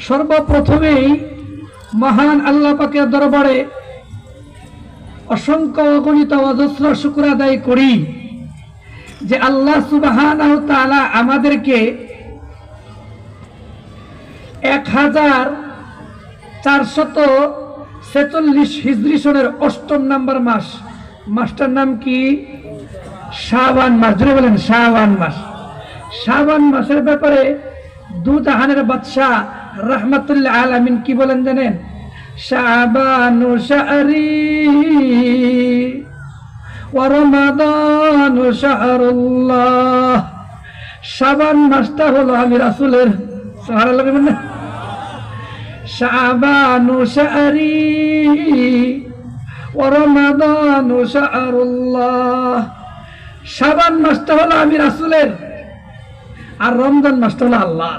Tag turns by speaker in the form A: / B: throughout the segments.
A: সর্বপ্রথমেই মহান আল্লাহ পাকের দরবারে অসংখ্য অগণিত অজস্র শুকর আদায় করি যে আল্লাহ সুবহানাহু ওয়া তাআলা আমাদেরকে 1446 হিজরি সনের 8ম নম্বর মাসটার নাম কি? শাবান মাস। জোরে বলেন শাবান মাস। শাবান মাসের ব্যাপারে দু জাহানের বাদশা রাহমাতুল্লিল আলামিন কি বলেন জানেন? শাবানু শাহরি ওয়া রমাদানু শাহরুল্লাহ। শাবান মাসটা হলো আমি রাসূলের, সুবহানাল্লাহ বলেন না, শাবানু শাহরি ওয়া রমাদানু শাহরুল্লাহ। শাবান মাসটা হলো আমি রাসূলের, আর রমজান মাসটা হলো আল্লাহ।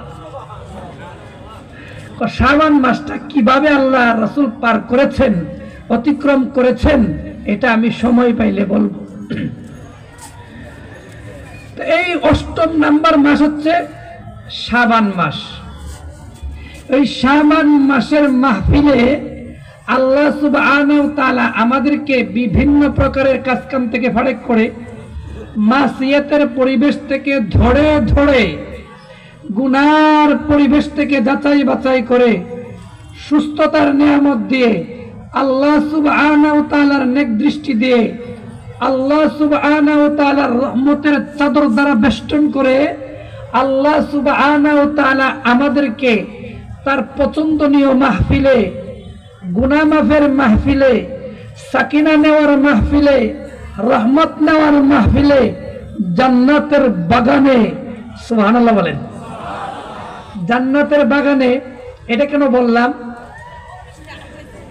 A: শাবান মাসটা কিভাবে আল্লাহ রাসূল পার করেছেন, অতিক্রম করেছেন, এটা আমি সময় পাইলে বলবো। তো এই 8ম নম্বর মাস হচ্ছে শাবান মাস। এই শাবান মাসের মাহফিলে আল্লাহ সুবহানাহু ওয়া তাআলা আমাদেরকে বিভিন্ন প্রকারের কাজকাম থেকে ফারেক করে, মাসিয়াতের পরিবেশ থেকে ধরে ধরে, গুনার পরিবেশ থেকে যাচাই বাছাই করে, সুস্থতার নিয়ামত দিয়ে, আল্লাহ সুবহানাহু ওয়া তাআলার নেক দৃষ্টি দিয়ে, আল্লাহ সুবহানাহু ওয়া তাআলার রহমতের চাদর দ্বারা বেষ্টন করে আল্লাহ সুবহানাহু ওয়া তাআলা আমাদেরকে তার পছন্দনীয় মাহফিলে, গুনাহ মাফের মাহফিলে, সাকিনা নেওয়ার মাহফিলে, রহমত নেওয়ার মাহফিলে, জান্নাতের বাগানে, সুবহানাল্লাহ বলেন, জান্নাতের বাগানে। এটা কেন বললাম?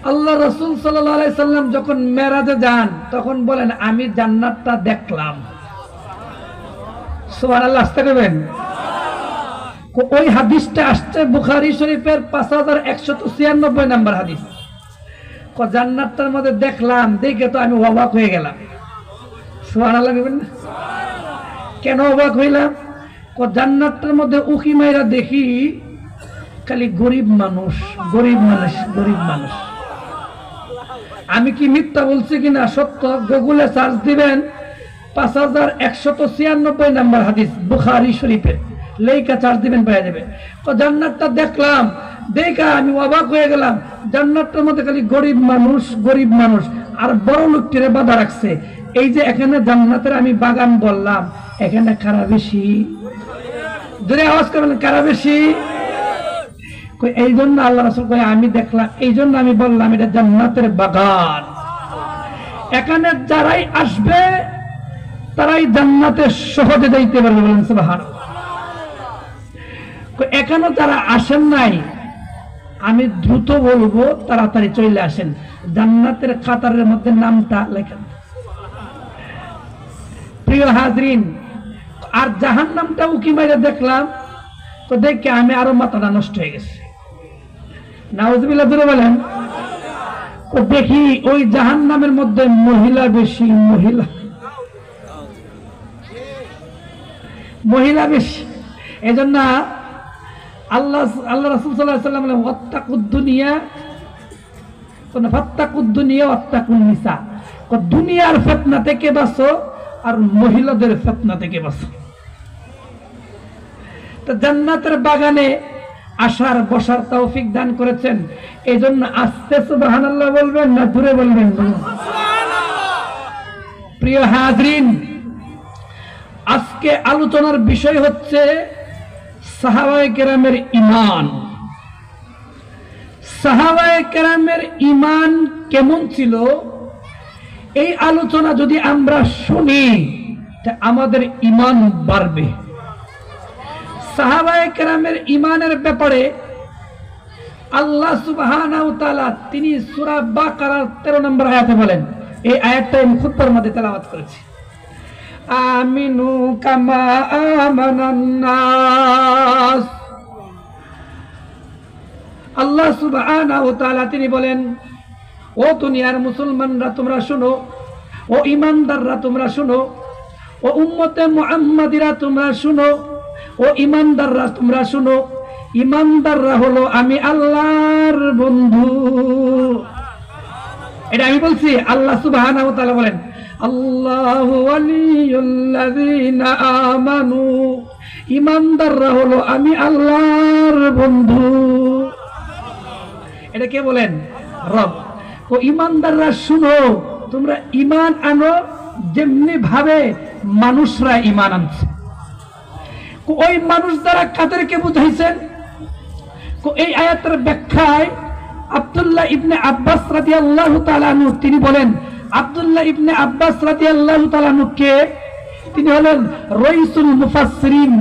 A: আল্লাহ রাসূল সাল্লাল্লাহু আলাইহি সাল্লাম যখন মেরাজে যান তখন বলেন আমি জান্নাতটা দেখলাম। সুবহানাল্লাহ আসতে দেবেন। ওই হাদিসটা আসছে বুখারী শরীফের 5196 নম্বর হাদিস। জান্নাতটার মধ্যে দেখলাম, দেখে তো আমি অবাক হয়ে গেলাম। সুবহানাল্লাহ বলবেন না? কেন অবাক হইলাম? জান্নাতটার মধ্যে উকি মাইরা দেখি খালি গরিব মানুষ, গরিব মানুষ, গরিব মানুষ। আমি কি মিথ্যা বলছি কিনা সত্য, গুগলে সার্চ দিবেন 5196 নম্বর হাদিস বুখারী শরীফের, লেখা সার্চ দিবেন পেয়ে যাবে। জান্নাতটা দেখলাম, দেখা আমি অবাক হয়ে গেলাম। জান্নাতটার মধ্যে খালি গরিব মানুষ, গরিব মানুষ, আর বড় লোকটিরে বাধা রাখছে। এই যে এখানে জান্নাতের আমি বাগান বললাম, এখানে কারা বেশি? জোরে আওয়াজ করবেন, কারা বেশি? এই জন্য আল্লাহ রাসূল কয় আমি দেখলাম, এই জন্য আমি বললাম এটা জান্নাতের বাগান। এখানে যারাই আসবে তারাই জান্নাতে সহজে যাইতে পারবে, বলেন সুবহানাল্লাহ। এখানে যারা আসেন নাই আমি দ্রুত বলবো তাড়াতাড়ি চলে আসেন, জান্নাতের কাতারের মধ্যে নামটা লেখেন। প্রিয় হাজরিন, আর জাহান্নামটা উকি মাইরে দেখলাম তো দেখে আমি আরো মাথাটা নষ্ট হয়ে গেছে। নাউজুবিল্লাহ জোরে বলেন। দেখি ওই জাহান্নামের মধ্যে মহিলা বেশি, মহিলা বেশি। এজন্য আল্লাহ রাসূল সাল্লাল্লাহু আলাইহি ওয়াসাল্লাম বলেন ওয়াত্তাকুদ দুনিয়া, ফাত্তাকুদ দুনিয়া ওয়াত্তাকুন নিসা। দুনিয়ার ফিতনা থেকে বাঁচো আর মহিলাদের ফিতনা থেকে বাঁচো। তো জান্নাতের বাগানে আসার বসার তৌফিক দান করেছেন, এই জন্য আস্তে সুবহানাল্লাহ বলবেন না জোরে বলবেন? প্রিয় হাজরিন, আজকে আলোচনার বিষয় হচ্ছে সাহাবায়ে কেরামের ঈমান। সাহাবায়ে কেরামের ঈমান কেমন ছিল, এই আলোচনা যদি আমরা শুনি তা আমাদের ঈমান বাড়বে। সাহাবায়ে কেরামের ঈমানের ব্যাপারে আল্লাহ সুবহানাহু ওয়া তাআলা তিনি সূরা বাকারার 13 নম্বর আয়াতে বলেন, এই আয়াতটা আমি খুতবার মধ্যে তেলাওয়াত করেছি। আমিনু কামা আমানান নাস। আল্লাহ সুবহানাহু ওয়া তাআলা তিনি বলেন, ও দুনিয়ার মুসলমানরা তোমরা শোনো, ও ঈমানদাররা তোমরা শোনো, ও উম্মতে মুহাম্মাদিরা তোমরা শোনো, ও ঈমানদাররা তোমরা শোনো। ইমানদাররা হলো আমি আল্লাহর বন্ধু। এটা আমি বলছি, আল্লাহ সুবহানাহু ওয়া তাআলা বলেন আল্লাহু ওয়ালিয়ুল্লাযিনা আমানু, ইমানদাররা হলো আমি আল্লাহর বন্ধু। এটা কে বলেন? রব। ও ইমানদাররা শুনো, তোমরা ঈমান আনো যেমনি ভাবে মানুষরা ঈমান আনছে। ওই মানুষ দ্বারা কাদেরকে বুঝাইছেন? এই আয়াতের ব্যাখ্যায় আব্দুল্লাহ ইবনে আব্বাস রাদিয়াল্লাহু তাআলা আনহু তিনি বলেন, আব্দুল্লাহ ইবনে আব্বাস রাদিয়াল্লাহু তাআলা আনহু কে? তিনি হলেন রাইসুল মুফাসসিরিন,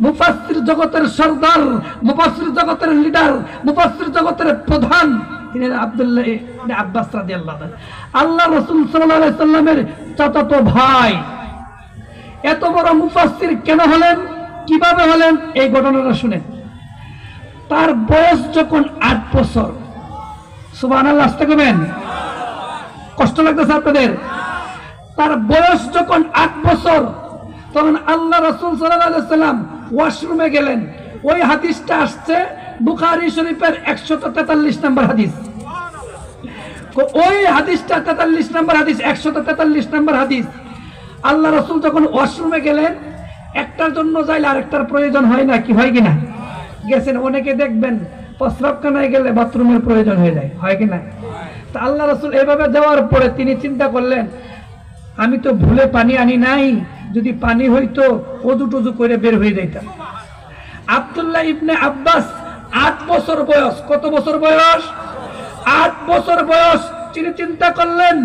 A: মুফাসসির জগতের সরদার, মুফাসসির জগতের লিডার, মুফাসসির জগতের প্রধান। তিনি আব্দুল্লাহ ইবনে আব্বাস রাদিয়াল্লাহু তাআলা, আল্লাহ রাসূল সাল্লাল্লাহু আলাইহি সাল্লামের চাচাতো ভাই। এত বড় মুফাসসির কেন হলেন, কিভাবে হলেন? এই ঘটনাটা শুনেন। তার বয়স যখন 8 বছর, সুবহানাল্লাহ, আসতে কবেন, কষ্ট লাগতেছে আপনাদের? তার বয়স যখন 8 বছর, তখন আল্লাহ রাসূল সাল্লাল্লাহু আলাইহি সাল্লাম ওয়াশরুমে গেলেন। ওই হাদিসটা আসছে বুখারী শরীফের 143 নম্বর হাদিস। ওই হাদিসটা 43 নম্বর হাদিস, 143 নম্বর হাদিস। আল্লাহ রাসূল যখন ওয়াশরুমে গেলেন, একটার জন্য যাইলে আরেকটার প্রয়োজন হয় না, কি হয় কিনা? গেছেন, অনেকে দেখবেন প্রস্রাবখানায় গেলে বাথরুমের প্রয়োজন হয়ে যায়, হয় কিনা? তা আল্লাহ রাসূল এভাবে যাওয়ার পরে তিনি চিন্তা করলেন, আমি তো ভুলে পানি আনি নাই, যদি পানি হইতো ওযু টুজু করে বের হয়ে যাইতাম। আব্দুল্লাহ ইবনে আব্বাস 8 বছর বয়স। কত বছর বয়স? 8 বছর বয়স। তিনি চিন্তা করলেন,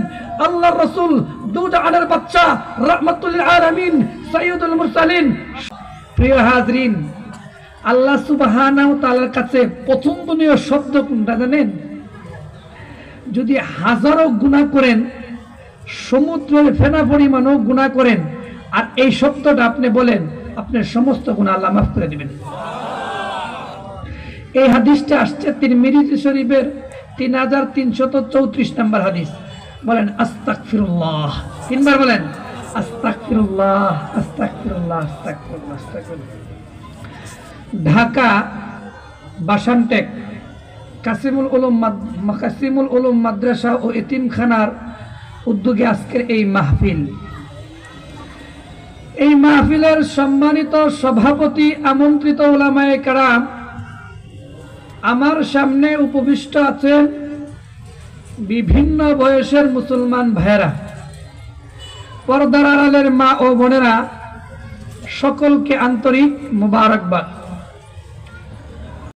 A: আল্লাহ রাসূল দুজাহানের বাদশা, রাহমাতুল লিল আলামিন, সাইয়্যিদুল মুরসালিন। প্রিয় হাজরিন, আল্লাহ সুবহানাহু ওয়া তাআলার কাছে পছন্দনীয় শব্দ কোনটা জানেন? যদি হাজারো গুনাহ করেন, সমুদ্রের ফেনা পরিমাণও গুনাহ করেন, আর এই শব্দটা আপনি বলেন, আপনার সমস্ত গুনাহ আল্লাহ মাফ করে দিবেন। এই হাদিসটা আসছে তিরমিজি শরীফের 3334 নম্বর হাদিস। বলেন আস্তাগফিরুল্লাহ, 3 বার বলেন আস্তাগফিরুল্লাহ, আস্তাগফিরুল্লাহ, আস্তাগফিরুল্লাহ, আস্তাগফিরুল্লাহ। ঢাকা বাসানটেক কাসিমুল উলুম মাদ্রাসা ও এতিমখানার উদ্যোগে আজকের এই মাহফিল। এই মাহফিলের সম্মানিত সভাপতি, আমন্ত্রিত উলামায়ে কেরাম, আমার সামনে উপবিষ্ট আছেন বিভিন্ন বয়সের মুসলমান ভাইয়েরা, পর্দার আড়ালের মা ও বোনেরা, সকলকে আন্তরিক মোবারকবাদ।